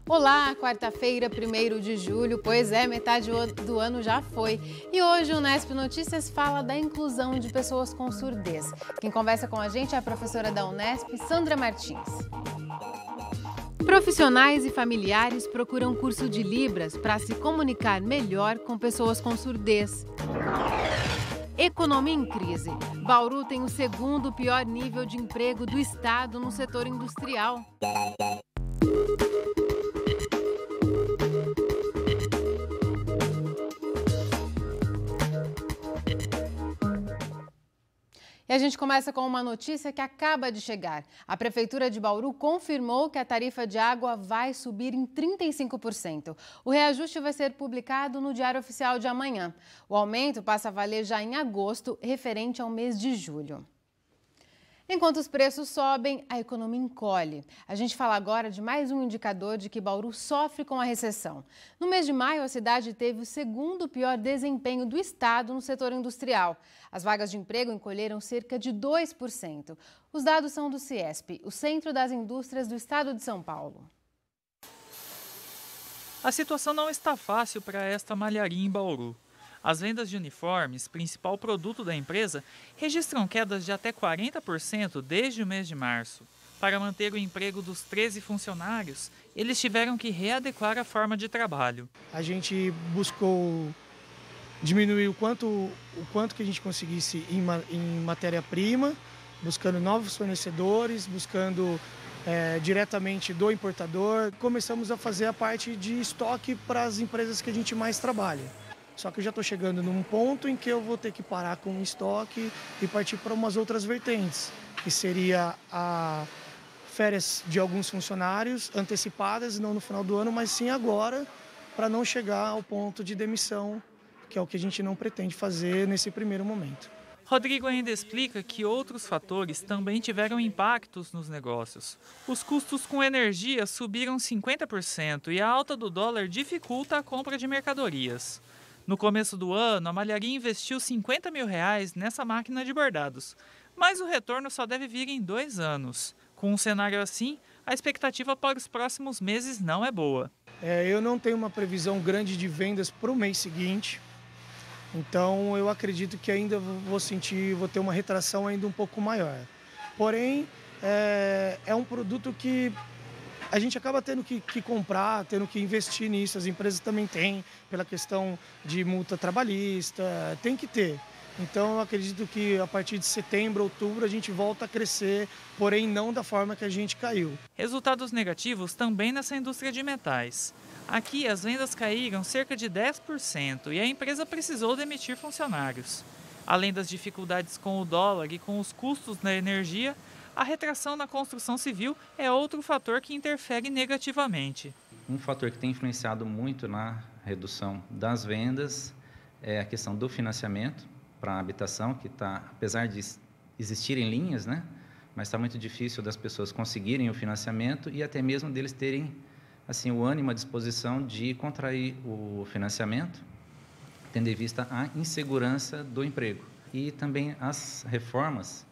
Olá, quarta-feira, 1º de julho, pois é, metade do ano já foi. E hoje o Unesp Notícias fala da inclusão de pessoas com surdez. Quem conversa com a gente é a professora da Unesp, Sandra Martins. Profissionais e familiares procuram curso de Libras para se comunicar melhor com pessoas com surdez. Economia em crise. Bauru tem o segundo pior nível de emprego do estado no setor industrial. E a gente começa com uma notícia que acaba de chegar. A Prefeitura de Bauru confirmou que a tarifa de água vai subir em 35%. O reajuste vai ser publicado no Diário Oficial de amanhã. O aumento passa a valer já em agosto, referente ao mês de julho. Enquanto os preços sobem, a economia encolhe. A gente fala agora de mais um indicador de que Bauru sofre com a recessão. No mês de maio, a cidade teve o segundo pior desempenho do estado no setor industrial. As vagas de emprego encolheram cerca de 2%. Os dados são do CIESP, o Centro das Indústrias do Estado de São Paulo. A situação não está fácil para esta malharia em Bauru. As vendas de uniformes, principal produto da empresa, registram quedas de até 40% desde o mês de março. Para manter o emprego dos 13 funcionários, eles tiveram que readequar a forma de trabalho. A gente buscou diminuir o quanto que a gente conseguisse em matéria-prima, buscando novos fornecedores, buscando diretamente do importador. Começamos a fazer a parte de estoque para as empresas que a gente mais trabalha. Só que eu já estou chegando num ponto em que eu vou ter que parar com o estoque e partir para umas outras vertentes, que seria a férias de alguns funcionários antecipadas, não no final do ano, mas sim agora, para não chegar ao ponto de demissão, que é o que a gente não pretende fazer nesse primeiro momento. Rodrigo ainda explica que outros fatores também tiveram impactos nos negócios. Os custos com energia subiram 50% e a alta do dólar dificulta a compra de mercadorias. No começo do ano, a malharia investiu R$50 mil nessa máquina de bordados, mas o retorno só deve vir em 2 anos. Com um cenário assim, a expectativa para os próximos meses não é boa. Eu não tenho uma previsão grande de vendas para o mês seguinte, então eu acredito que ainda vou ter uma retração ainda um pouco maior. Porém, é um produto que a gente acaba tendo que comprar, tendo que investir nisso. As empresas também têm, pela questão de multa trabalhista, tem que ter. Então eu acredito que a partir de setembro, outubro, a gente volta a crescer, porém não da forma que a gente caiu. Resultados negativos também nessa indústria de metais. Aqui as vendas caíram cerca de 10% e a empresa precisou demitir funcionários. Além das dificuldades com o dólar e com os custos da energia, a retração na construção civil é outro fator que interfere negativamente. Um fator que tem influenciado muito na redução das vendas é a questão do financiamento para a habitação, que está, apesar de existirem linhas, mas está muito difícil das pessoas conseguirem o financiamento e até mesmo deles terem assim, o ânimo, a disposição de contrair o financiamento, tendo em vista a insegurança do emprego. E também as reformas,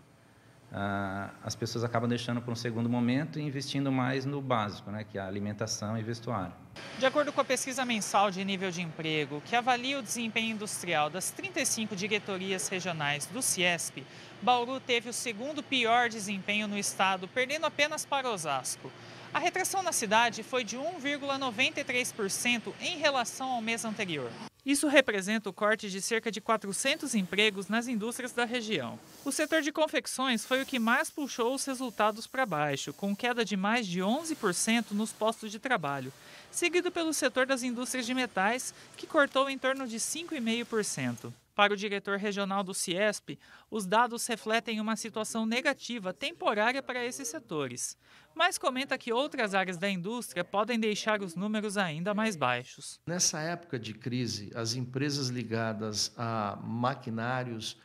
as pessoas acabam deixando para um segundo momento e investindo mais no básico, que é a alimentação e vestuário. De acordo com a pesquisa mensal de nível de emprego, que avalia o desempenho industrial das 35 diretorias regionais do CIESP, Bauru teve o segundo pior desempenho no estado, perdendo apenas para Osasco. A retração na cidade foi de 1,93% em relação ao mês anterior. Isso representa o corte de cerca de 400 empregos nas indústrias da região. O setor de confecções foi o que mais puxou os resultados para baixo, com queda de mais de 11% nos postos de trabalho, seguido pelo setor das indústrias de metais, que cortou em torno de 5,5%. Para o diretor regional do CIESP, os dados refletem uma situação negativa temporária para esses setores, mas comenta que outras áreas da indústria podem deixar os números ainda mais baixos. Nessa época de crise, as empresas ligadas a maquinários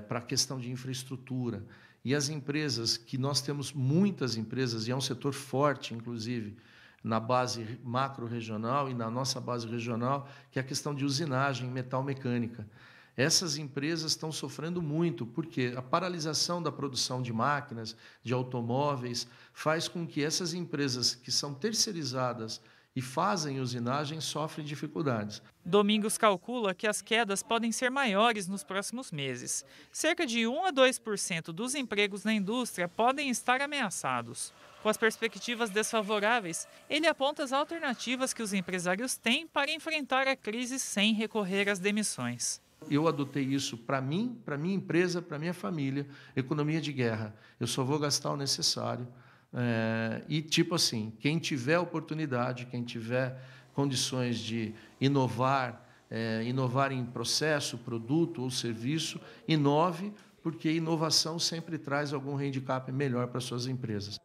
para a questão de infraestrutura e as empresas, que nós temos muitas empresas, e é um setor forte, inclusive, na base macro-regional e na nossa base regional, que é a questão de usinagem metal-mecânica. Essas empresas estão sofrendo muito, porque a paralisação da produção de máquinas, de automóveis, faz com que essas empresas que são terceirizadas e fazem usinagem sofrem dificuldades. Domingos calcula que as quedas podem ser maiores nos próximos meses. Cerca de 1 a 2% dos empregos na indústria podem estar ameaçados. Com as perspectivas desfavoráveis, ele aponta as alternativas que os empresários têm para enfrentar a crise sem recorrer às demissões. Eu adotei isso para mim, para minha empresa, para minha família, economia de guerra. Eu só vou gastar o necessário. E tipo assim, quem tiver oportunidade, quem tiver condições de inovar, inovar em processo, produto ou serviço, inove, porque inovação sempre traz algum handicap melhor para suas empresas.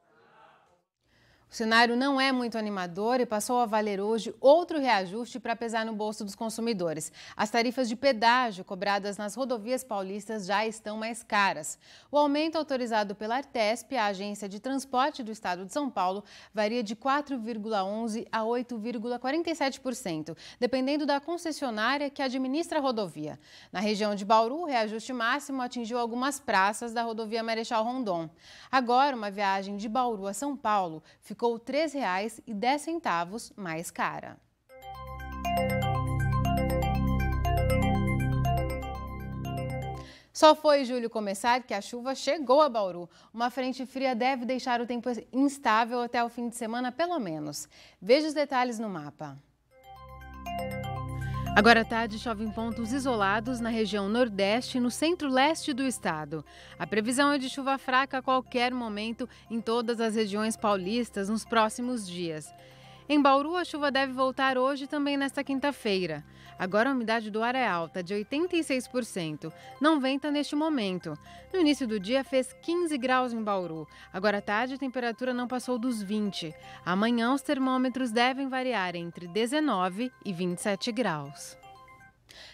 O cenário não é muito animador e passou a valer hoje outro reajuste para pesar no bolso dos consumidores. As tarifas de pedágio cobradas nas rodovias paulistas já estão mais caras. O aumento autorizado pela Artesp, a Agência de Transporte do Estado de São Paulo, varia de 4,11% a 8,47%, dependendo da concessionária que administra a rodovia. Na região de Bauru, o reajuste máximo atingiu algumas praças da rodovia Marechal Rondon. Agora, uma viagem de Bauru a São Paulo ficou R$ 3,10 mais cara. Só foi julho começar que a chuva chegou a Bauru. Uma frente fria deve deixar o tempo instável até o fim de semana, pelo menos. Veja os detalhes no mapa. Agora à tarde chove em pontos isolados na região nordeste e no centro-leste do estado. A previsão é de chuva fraca a qualquer momento em todas as regiões paulistas nos próximos dias. Em Bauru, a chuva deve voltar hoje e também nesta quinta-feira. Agora a umidade do ar é alta, de 86%. Não venta neste momento. No início do dia fez 15 graus em Bauru. Agora à tarde a temperatura não passou dos 20. Amanhã os termômetros devem variar entre 19 e 27 graus.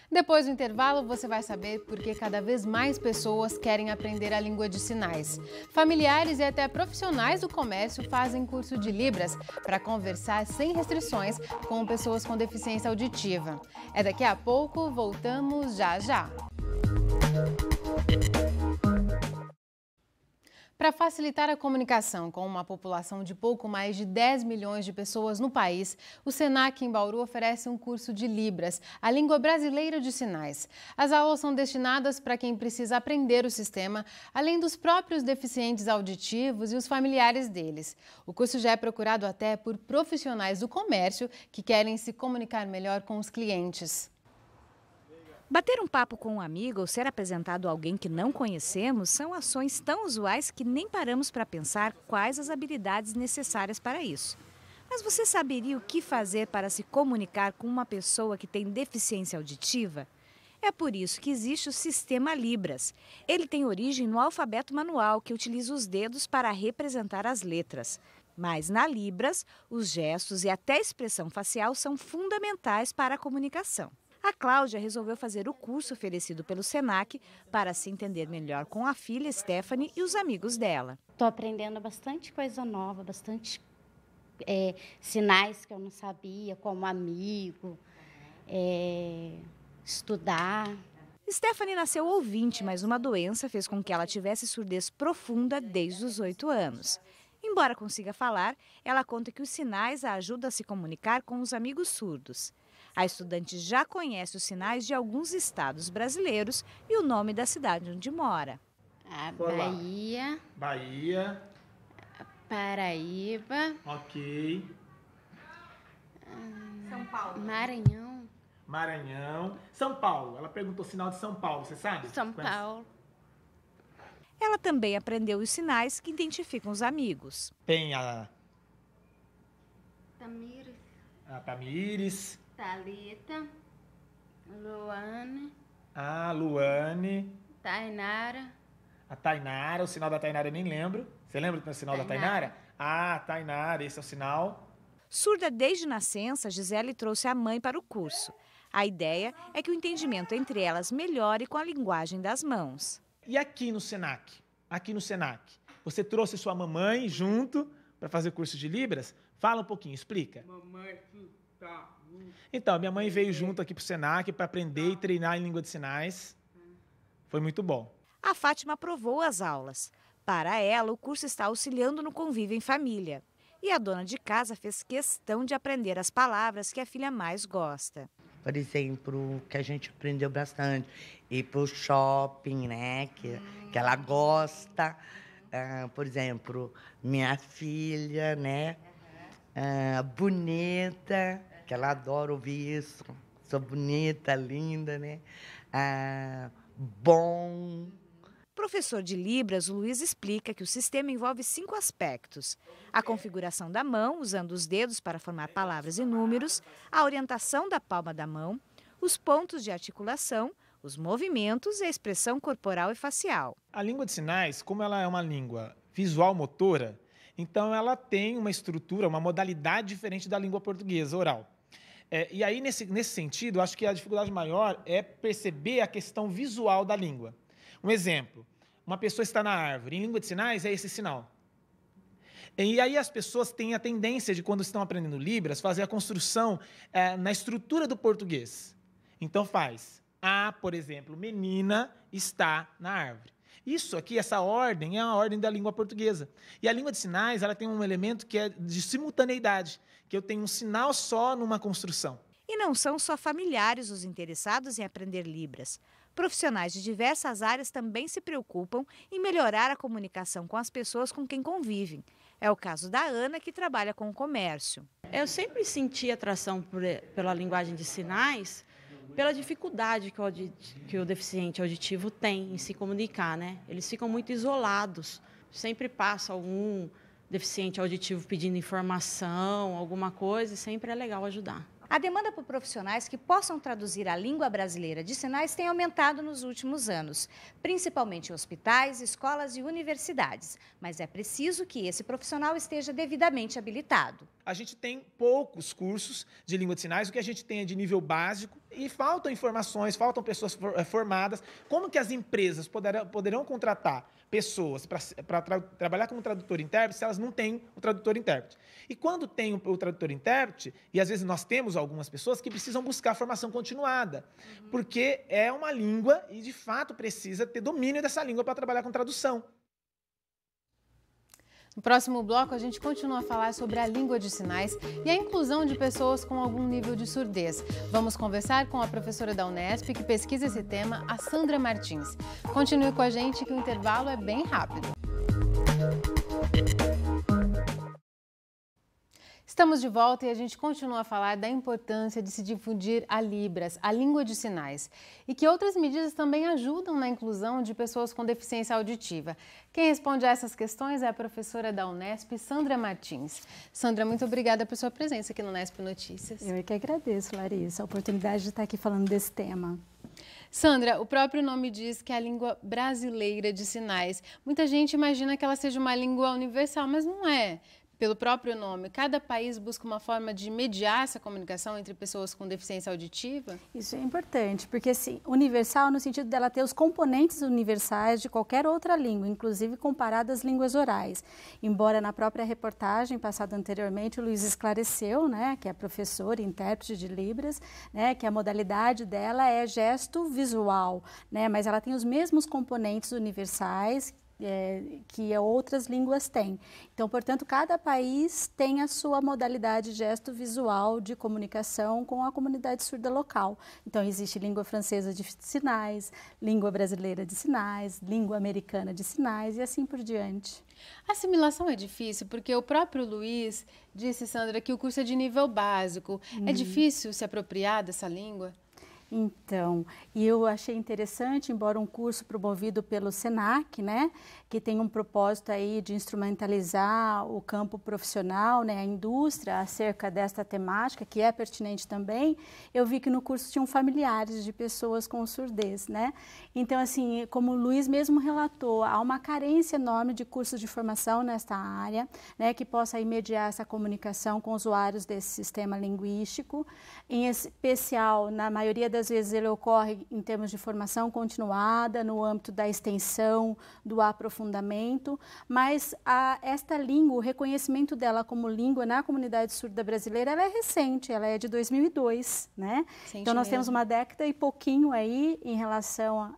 Depois do intervalo, você vai saber por que cada vez mais pessoas querem aprender a língua de sinais. Familiares e até profissionais do comércio fazem curso de Libras para conversar sem restrições com pessoas com deficiência auditiva. É daqui a pouco, voltamos já já. Para facilitar a comunicação com uma população de pouco mais de 10 milhões de pessoas no país, o Senac em Bauru oferece um curso de Libras, a língua brasileira de sinais. As aulas são destinadas para quem precisa aprender o sistema, além dos próprios deficientes auditivos e os familiares deles. O curso já é procurado até por profissionais do comércio que querem se comunicar melhor com os clientes. Bater um papo com um amigo ou ser apresentado a alguém que não conhecemos são ações tão usuais que nem paramos para pensar quais as habilidades necessárias para isso. Mas você saberia o que fazer para se comunicar com uma pessoa que tem deficiência auditiva? É por isso que existe o Sistema Libras. Ele tem origem no alfabeto manual, que utiliza os dedos para representar as letras. Mas na Libras, os gestos e até a expressão facial são fundamentais para a comunicação. A Cláudia resolveu fazer o curso oferecido pelo Senac para se entender melhor com a filha Stephanie e os amigos dela. Estou aprendendo bastante coisa nova, bastante sinais que eu não sabia, como amigo, estudar. Stephanie nasceu ouvinte, mas uma doença fez com que ela tivesse surdez profunda desde os 8 anos. Embora consiga falar, ela conta que os sinais a ajudam a se comunicar com os amigos surdos. A estudante já conhece os sinais de alguns estados brasileiros e o nome da cidade onde mora. Bahia. Bahia. Paraíba. Ok. São Paulo. Maranhão. Maranhão. São Paulo. Ela perguntou o sinal de São Paulo, você sabe? São Paulo. Ela também aprendeu os sinais que identificam os amigos. Penha. Tamires. Tamires. Thalita, Luane. Luane. Tainara. A Tainara, o sinal da Tainara eu nem lembro. Você lembra do sinal da Tainara? Tainara, esse é o sinal. Surda desde nascença, Gisele trouxe a mãe para o curso. A ideia é que o entendimento entre elas melhore com a linguagem das mãos. E aqui no Senac? Aqui no Senac, você trouxe sua mamãe junto para fazer curso de Libras? Fala um pouquinho, explica. Mamãe, Então, minha mãe veio junto aqui para o Senac para aprender e treinar em língua de sinais. Foi muito bom. A Fátima aprovou as aulas. Para ela, o curso está auxiliando no convívio em família. E a dona de casa fez questão de aprender as palavras que a filha mais gosta. Por exemplo, que a gente aprendeu bastante, ir para o shopping, né, que ela gosta. Por exemplo, minha filha, né, bonita, que ela adora ouvir isso. Sou bonita, linda, né, bom. Professor de Libras, o Luiz explica que o sistema envolve 5 aspectos: a configuração da mão, usando os dedos para formar palavras e números, a orientação da palma da mão, os pontos de articulação, os movimentos e a expressão corporal e facial. A língua de sinais, como ela é uma língua visual motora, então ela tem uma estrutura, uma modalidade diferente da língua portuguesa oral. E aí, nesse sentido, acho que a dificuldade maior é perceber a questão visual da língua. Um exemplo, uma pessoa está na árvore, em língua de sinais é esse sinal. E aí as pessoas têm a tendência de, quando estão aprendendo Libras, fazer a construção na estrutura do português. Então faz, por exemplo, menina está na árvore. Isso aqui, essa ordem, é a ordem da língua portuguesa. E a língua de sinais, ela tem um elemento que é de simultaneidade, que eu tenho um sinal só numa construção. E não são só familiares os interessados em aprender Libras. Profissionais de diversas áreas também se preocupam em melhorar a comunicação com as pessoas com quem convivem. É o caso da Ana, que trabalha com o comércio. Eu sempre senti atração pela linguagem de sinais, pela dificuldade que o deficiente auditivo tem em se comunicar, né? Eles ficam muito isolados. Sempre passa algum deficiente auditivo pedindo informação, alguma coisa, e sempre é legal ajudar. A demanda por profissionais que possam traduzir a língua brasileira de sinais tem aumentado nos últimos anos, principalmente em hospitais, escolas e universidades. Mas é preciso que esse profissional esteja devidamente habilitado. A gente tem poucos cursos de língua de sinais, o que a gente tem é de nível básico, e faltam informações, faltam pessoas formadas. Como que as empresas poderão contratar pessoas para trabalhar como tradutor e intérprete se elas não têm o tradutor e intérprete? E quando tem o tradutor e intérprete, e às vezes nós temos algumas pessoas que precisam buscar formação continuada, porque é uma língua e, de fato, precisa ter domínio dessa língua para trabalhar com tradução. No próximo bloco, a gente continua a falar sobre a língua de sinais e a inclusão de pessoas com algum nível de surdez. Vamos conversar com a professora da Unesp que pesquisa esse tema, a Sandra Martins. Continue com a gente que o intervalo é bem rápido. Estamos de volta e a gente continua a falar da importância de se difundir a Libras, a língua de sinais, e que outras medidas também ajudam na inclusão de pessoas com deficiência auditiva. Quem responde a essas questões é a professora da Unesp, Sandra Martins. Sandra, muito obrigada por sua presença aqui no Unesp Notícias. Eu que agradeço, Larissa, a oportunidade de estar aqui falando desse tema. Sandra, o próprio nome diz que é a língua brasileira de sinais. Muita gente imagina que ela seja uma língua universal, mas não é. Pelo próprio nome, cada país busca uma forma de mediar essa comunicação entre pessoas com deficiência auditiva? Isso é importante, porque assim, universal no sentido dela ter os componentes universais de qualquer outra língua, inclusive comparado às línguas orais. Embora na própria reportagem passada anteriormente, o Luiz esclareceu, né, que é professor e intérprete de Libras, né, que a modalidade dela é gesto visual, né, mas ela tem os mesmos componentes universais que outras línguas têm. Então, portanto, cada país tem a sua modalidade gesto visual de comunicação com a comunidade surda local. Então, existe língua francesa de sinais, língua brasileira de sinais, língua americana de sinais e assim por diante. A assimilação é difícil, porque o próprio Luiz disse, Sandra, que o curso é de nível básico. É difícil se apropriar dessa língua? Então, e eu achei interessante, embora um curso promovido pelo Senac, né, que tem um propósito aí de instrumentalizar o campo profissional, né, a indústria acerca desta temática, que é pertinente também, eu vi que no curso tinham familiares de pessoas com surdez, né? Então, assim, como o Luiz mesmo relatou, há uma carência enorme de cursos de formação nesta área, né, que possa mediar essa comunicação com usuários desse sistema linguístico, em especial, na maioria das muitas vezes ele ocorre em termos de formação continuada, no âmbito da extensão, do aprofundamento, mas esta língua, o reconhecimento dela como língua na comunidade surda brasileira, ela é recente, ela é de 2002, né? Então nós temos uma década e pouquinho aí em relação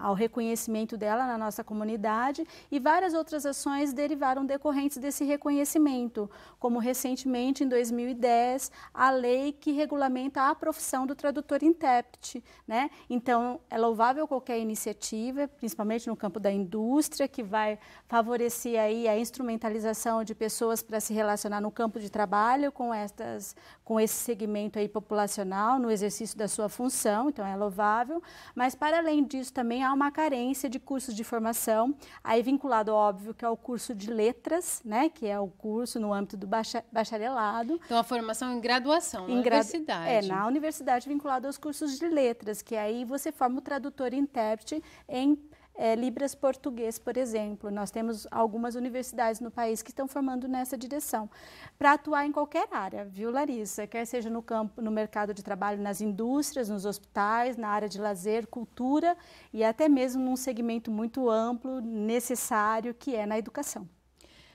ao reconhecimento dela na nossa comunidade, e várias outras ações derivaram decorrentes desse reconhecimento, como recentemente, em 2010, a lei que regulamenta a profissão do tradutor-intérprete, né? Então, é louvável qualquer iniciativa, principalmente no campo da indústria, que vai favorecer aí a instrumentalização de pessoas para se relacionar no campo de trabalho com esse segmento aí populacional, no exercício da sua função, então é louvável, mas para além disso também há uma carência de cursos de formação, aí vinculado, óbvio, que é o curso de letras, né, que é o curso no âmbito do bacharelado. Então, a formação em graduação, na universidade. Na universidade, vinculado aos cursos de letras, que aí você forma o tradutor e intérprete em Libras português, por exemplo. Nós temos algumas universidades no país que estão formando nessa direção, para atuar em qualquer área, viu, Larissa? Quer seja no campo, no mercado de trabalho, nas indústrias, nos hospitais, na área de lazer, cultura e até mesmo num segmento muito amplo, necessário, que é na educação.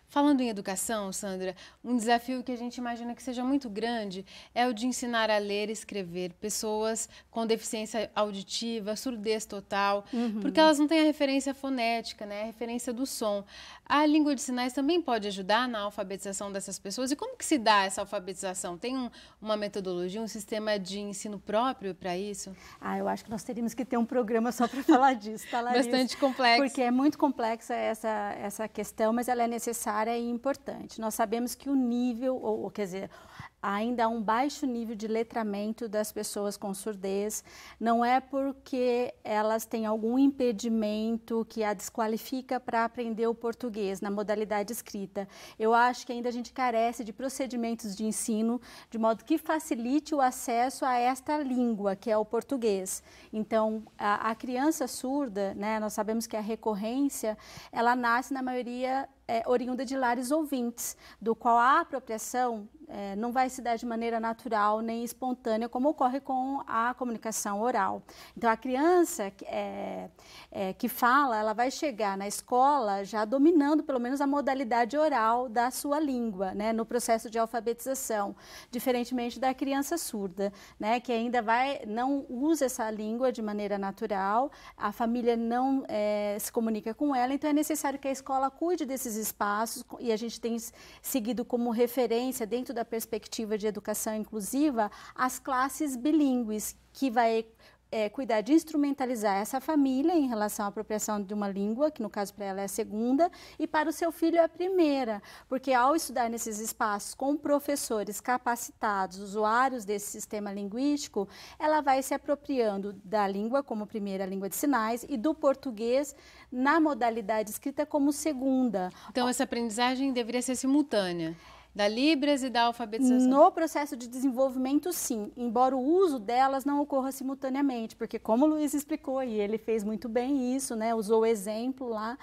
Falando em educação, Sandra, um desafio que a gente imagina que seja muito grande é o de ensinar a ler e escrever pessoas com deficiência auditiva, surdez total, porque elas não têm a referência fonética, né, a referência do som. A língua de sinais também pode ajudar na alfabetização dessas pessoas. E como que se dá essa alfabetização? Tem uma metodologia, um sistema de ensino próprio para isso? Eu acho que nós teríamos que ter um programa só para falar disso, tá, Larissa? Bastante complexo. Porque é muito complexa essa questão, mas ela é necessária e importante. Nós sabemos que o nível, ou quer dizer, ainda há um baixo nível de letramento das pessoas com surdez, não é porque elas têm algum impedimento que a desqualifica para aprender o português na modalidade escrita. Eu acho que ainda a gente carece de procedimentos de ensino de modo que facilite o acesso a esta língua, que é o português. Então, a criança surda, né, nós sabemos que a recorrência, ela nasce na maioria oriunda de lares ouvintes, do qual a apropriação não vai se dar de maneira natural nem espontânea, como ocorre com a comunicação oral. Então, a criança que fala, ela vai chegar na escola já dominando pelo menos a modalidade oral da sua língua, né, no processo de alfabetização, diferentemente da criança surda, né, que ainda não usa essa língua de maneira natural, a família não se comunica com ela, então é necessário que a escola cuide desses espaços, e a gente tem seguido como referência, dentro da perspectiva de educação inclusiva, as classes bilíngues, que vai cuidar de instrumentalizar essa família em relação à apropriação de uma língua, que no caso para ela é a segunda, e para o seu filho é a primeira, porque ao estudar nesses espaços com professores capacitados, usuários desse sistema linguístico, ela vai se apropriando da língua como primeira língua de sinais e do português na modalidade escrita como segunda. Então, essa aprendizagem deveria ser simultânea? Da Libras e da alfabetização? No processo de desenvolvimento, sim, embora o uso delas não ocorra simultaneamente, porque como o Luiz explicou, e ele fez muito bem isso, né, usou o exemplo lá,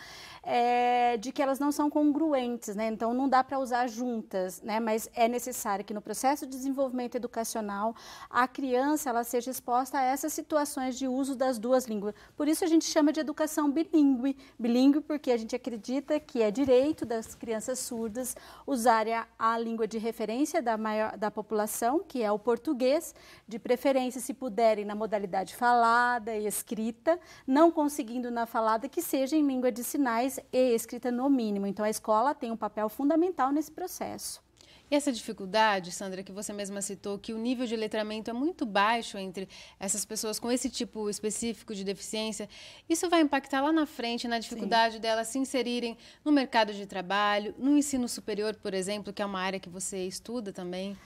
de que elas não são congruentes, né, então não dá para usar juntas, né, mas é necessário que no processo de desenvolvimento educacional a criança ela seja exposta a essas situações de uso das duas línguas. Por isso a gente chama de educação bilíngue, porque a gente acredita que é direito das crianças surdas usarem a língua de referência da população, que é o português, de preferência, se puderem, na modalidade falada e escrita, não conseguindo na falada, que seja em língua de sinais e escrita no mínimo. Então, a escola tem um papel fundamental nesse processo. E essa dificuldade, Sandra, que você mesma citou, que o nível de letramento é muito baixo entre essas pessoas com esse tipo específico de deficiência, isso vai impactar lá na frente na dificuldade delas se inserirem no mercado de trabalho, no ensino superior, por exemplo, que é uma área que você estuda também?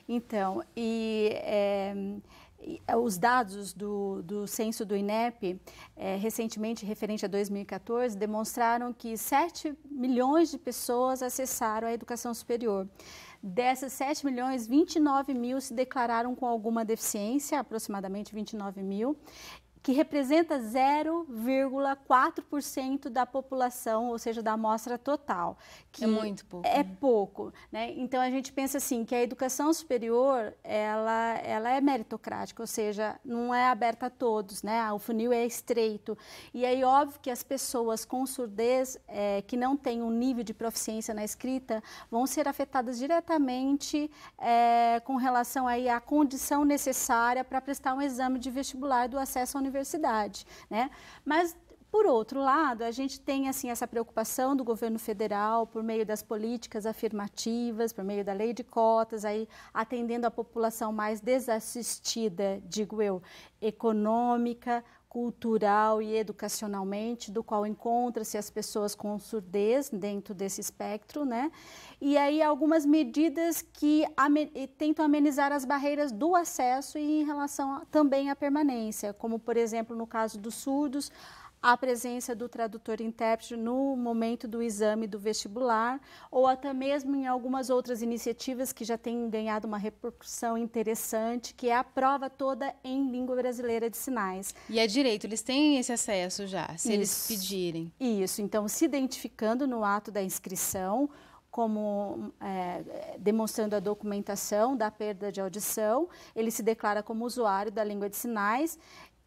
Então, os dados do censo do INEP, recentemente, referente a 2014, demonstraram que 7 milhões de pessoas acessaram a educação superior. Dessas 7 milhões, 29 mil se declararam com alguma deficiência, aproximadamente 29 mil, que representa 0,4% da população, ou seja, da amostra total. Que é muito pouco. É pouco, né? Então, a gente pensa assim, que a educação superior, ela é meritocrática, ou seja, não é aberta a todos, né? O funil é estreito. E aí, óbvio que as pessoas com surdez, que não têm um nível de proficiência na escrita, vão ser afetadas diretamente com relação aí à condição necessária para prestar um exame de vestibular do acesso à universidade, né? Mas, por outro lado, a gente tem assim essa preocupação do governo federal por meio das políticas afirmativas, por meio da lei de cotas, aí atendendo a população mais desassistida, digo eu, econômica, cultural e educacionalmente, do qual encontra-se as pessoas com surdez dentro desse espectro, né? E aí algumas medidas que tentam amenizar as barreiras do acesso e em relação também à permanência, como, por exemplo, no caso dos surdos, a presença do tradutor-intérprete no momento do exame do vestibular, ou até mesmo em algumas outras iniciativas que já têm ganhado uma repercussão interessante, que é a prova toda em língua brasileira de sinais. E é direito, eles têm esse acesso já, se eles pedirem. Isso, então se identificando no ato da inscrição, como demonstrando a documentação da perda de audição, ele se declara como usuário da língua de sinais.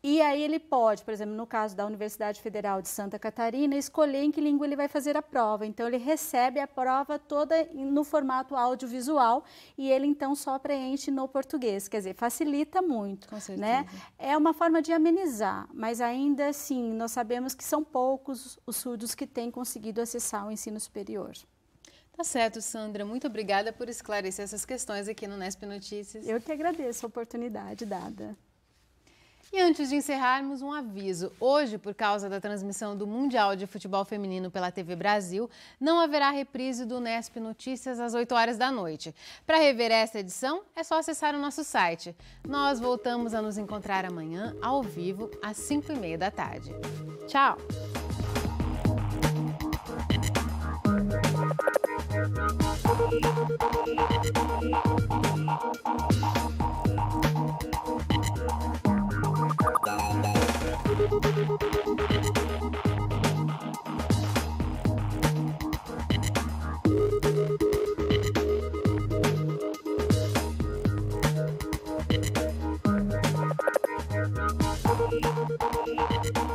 E aí ele pode, por exemplo, no caso da Universidade Federal de Santa Catarina, escolher em que língua ele vai fazer a prova. Então, ele recebe a prova toda no formato audiovisual e ele, então, só preenche no português. Quer dizer, facilita muito. Com certeza. Né? É uma forma de amenizar, mas ainda assim, nós sabemos que são poucos os surdos que têm conseguido acessar o ensino superior. Tá certo, Sandra. Muito obrigada por esclarecer essas questões aqui no Nesp Notícias. Eu que agradeço a oportunidade dada. E antes de encerrarmos, um aviso. Hoje, por causa da transmissão do Mundial de Futebol Feminino pela TV Brasil, não haverá reprise do Nesp Notícias às 8 horas da noite. Para rever esta edição, é só acessar o nosso site. Nós voltamos a nos encontrar amanhã, ao vivo, às 5h30 da tarde. Tchau!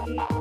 Thank you.